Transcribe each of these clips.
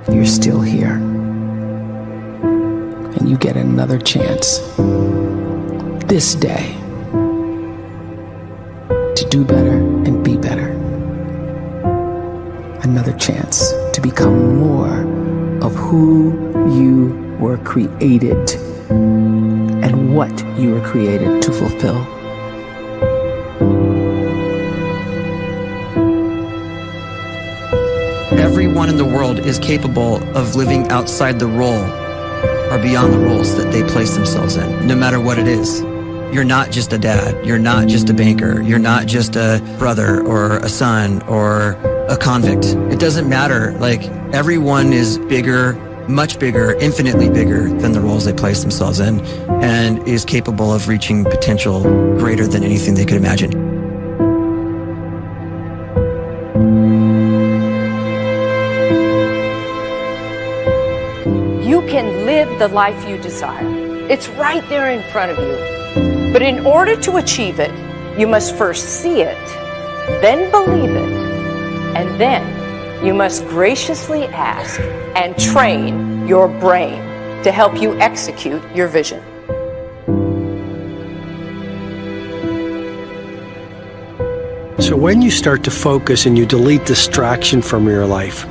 you're still here. And you get another chance this day to do better and be better. Another chance to become more of who you were created and what you were created to fulfill. Everyone in the world is capable of living outside the role or beyond the roles that they place themselves in, no matter what it is. You're not just a dad, you're not just a banker, you're not just a brother or a son or a convict. It doesn't matter. Like, everyone is bigger, much bigger, infinitely bigger than the roles they place themselves in, and is capable of reaching potential greater than anything they could imagine. You can live the life you desire. It's right there in front of you. But in order to achieve it, you must first see it, then believe it, and then you must graciously ask and train your brain to help you execute your vision. So when you start to focus and you delete distraction from your life,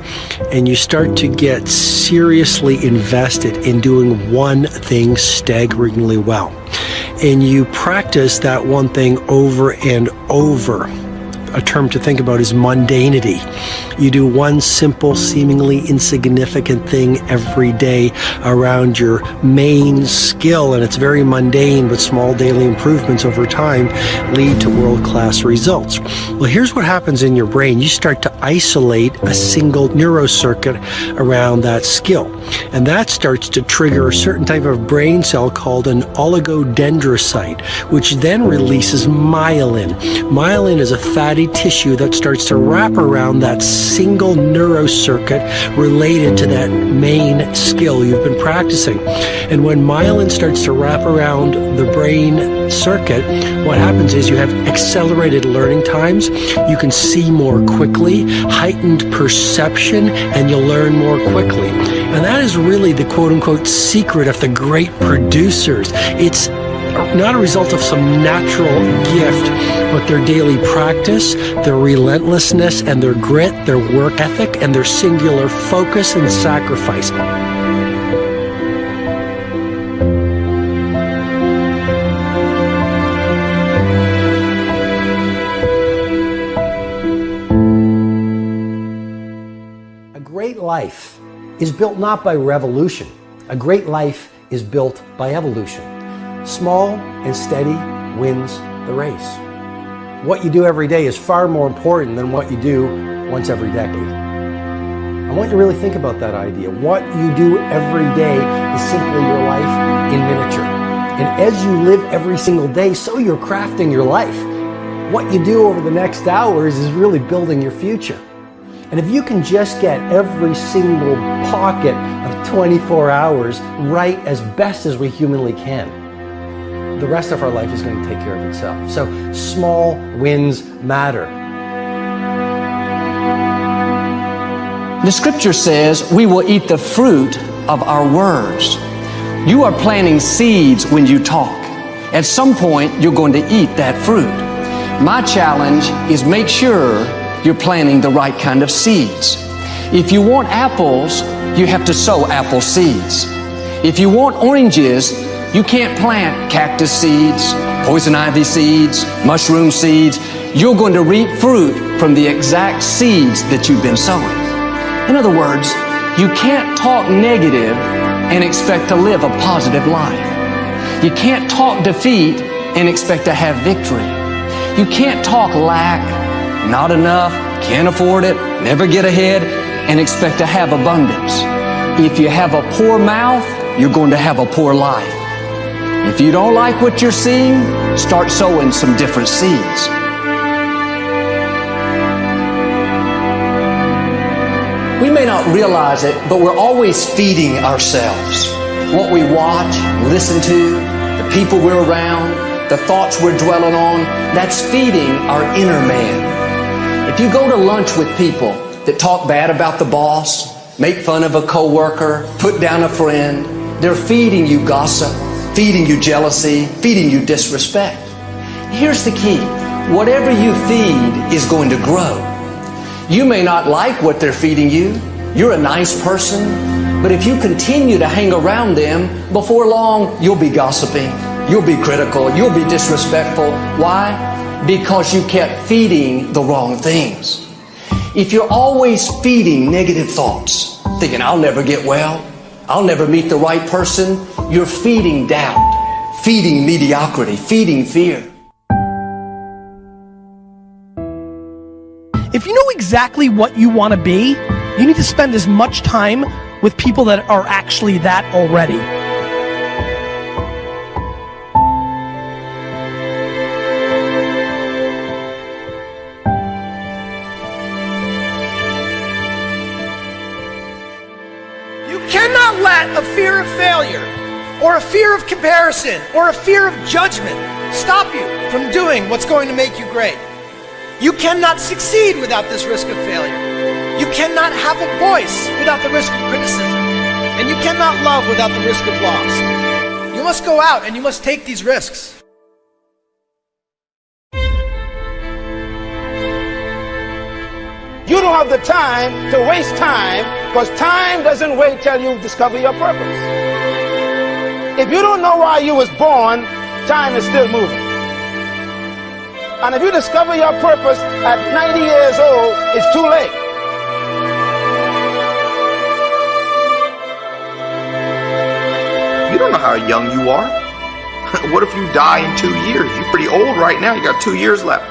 and you start to get seriously invested in doing one thing staggeringly well, and you practice that one thing over and over, a term to think about is mundanity. You do one simple, seemingly insignificant thing every day around your main skill, and it's very mundane, but small daily improvements over time lead to world-class results. Well, here's what happens in your brain. You start to isolate a single neurocircuit around that skill, and that starts to trigger a certain type of brain cell called an oligodendrocyte, which then releases myelin. Myelin is a fatty tissue that starts to wrap around that single neurocircuit related to that main skill you've been practicing. And when myelin starts to wrap around the brain circuit, what happens is you have accelerated learning times, you can see more quickly, heightened perception, and you'll learn more quickly. And that is really the quote-unquote secret of the great producers. It's not a result of some natural gift, but their daily practice, their relentlessness and their grit, their work ethic, and their singular focus and sacrifice. A great life is built not by revolution. A great life is built by evolution. Small and steady wins the race. What you do every day is far more important than what you do once every decade. I want you to really think about that idea. What you do every day is simply your life in miniature. And as you live every single day, so you're crafting your life. What you do over the next hours is really building your future. And if you can just get every single pocket of 24 hours right as best as we humanly can, the rest of our life is going to take care of itself. So small wins matter. The scripture says we will eat the fruit of our words. You are planting seeds when you talk. At some point, you're going to eat that fruit. My challenge is make sure you're planting the right kind of seeds. If you want apples, you have to sow apple seeds. If you want oranges, you can't plant cactus seeds, poison ivy seeds, mushroom seeds. You're going to reap fruit from the exact seeds that you've been sowing. In other words, you can't talk negative and expect to live a positive life. You can't talk defeat and expect to have victory. You can't talk lack, not enough, can't afford it, never get ahead, and expect to have abundance. If you have a poor mouth, you're going to have a poor life. If you don't like what you're seeing, start sowing some different seeds. We may not realize it, but we're always feeding ourselves. What we watch, listen to, the people we're around, the thoughts we're dwelling on, that's feeding our inner man. If you go to lunch with people that talk bad about the boss, make fun of a coworker, put down a friend. They're feeding you gossip, feeding you jealousy, feeding you disrespect. Here's the key. Whatever you feed is going to grow. You may not like what they're feeding you. You're a nice person. But if you continue to hang around them, before long, you'll be gossiping. You'll be critical. You'll be disrespectful. Why? Because you kept feeding the wrong things. If you're always feeding negative thoughts, thinking, I'll never get well, I'll never meet the right person, you're feeding doubt, feeding mediocrity, feeding fear. If you know exactly what you want to be, you need to spend as much time with people that are actually that already. You cannot let a fear of failure, or a fear of comparison, or a fear of judgment stop you from doing what's going to make you great. You cannot succeed without this risk of failure. You cannot have a voice without the risk of criticism. And you cannot love without the risk of loss. You must go out and you must take these risks. You don't have the time to waste time, because time doesn't wait till you discover your purpose. If you don't know why you was born, time is still moving. And if you discover your purpose at 90 years old, it's too late. You don't know how young you are. What if you die in 2 years? You're pretty old right now. You got 2 years left.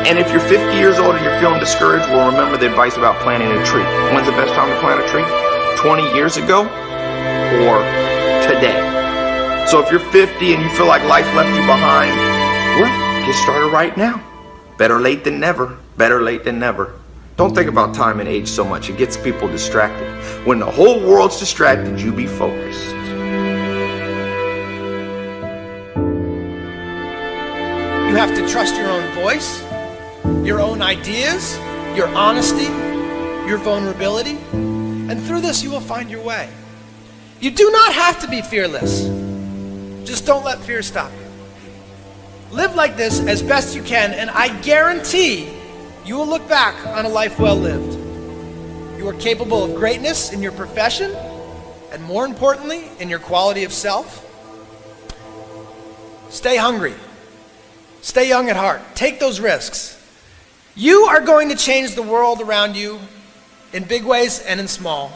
And if you're 50 years old and you're feeling discouraged, well, remember the advice about planting a tree. When's the best time to plant a tree? 20 years ago or today? So if you're 50 and you feel like life left you behind, well, get started right now. Better late than never. Better late than never. Don't think about time and age so much. It gets people distracted. When the whole world's distracted, you be focused. You have to trust your own voice, your own ideas, your honesty, your vulnerability, and through this you will find your way. You do not have to be fearless. Just don't let fear stop you. Live like this as best you can, and I guarantee you will look back on a life well lived. You are capable of greatness in your profession, and more importantly, in your quality of self. Stay hungry. Stay young at heart. Take those risks. You are going to change the world around you in big ways and in small.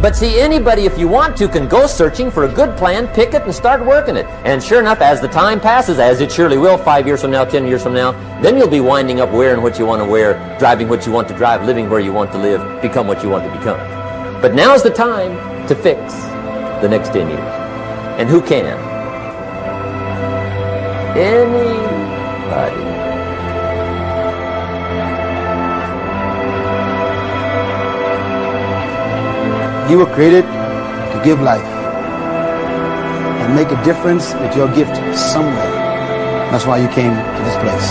But see, anybody, if you want to, can go searching for a good plan, pick it, and start working it. And sure enough, as the time passes, as it surely will, 5 years from now, 10 years from now, then you'll be winding up wearing what you want to wear, driving what you want to drive, living where you want to live, become what you want to become. But now's the time to fix the next 10 years. And who can? Anybody. You were created to give life and make a difference with your gift somewhere. That's why you came to this place.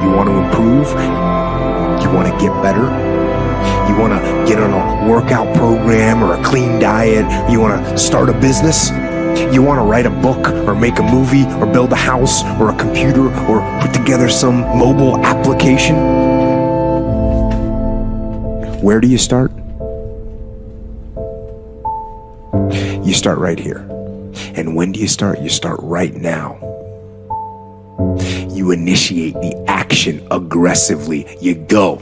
You want to improve? You want to get better? You want to get on a workout program or a clean diet? You want to start a business? You want to write a book or make a movie or build a house or a computer or put together some mobile application? Where do you start? You start right here. And when do you start? You start right now. You initiate the action aggressively. You go.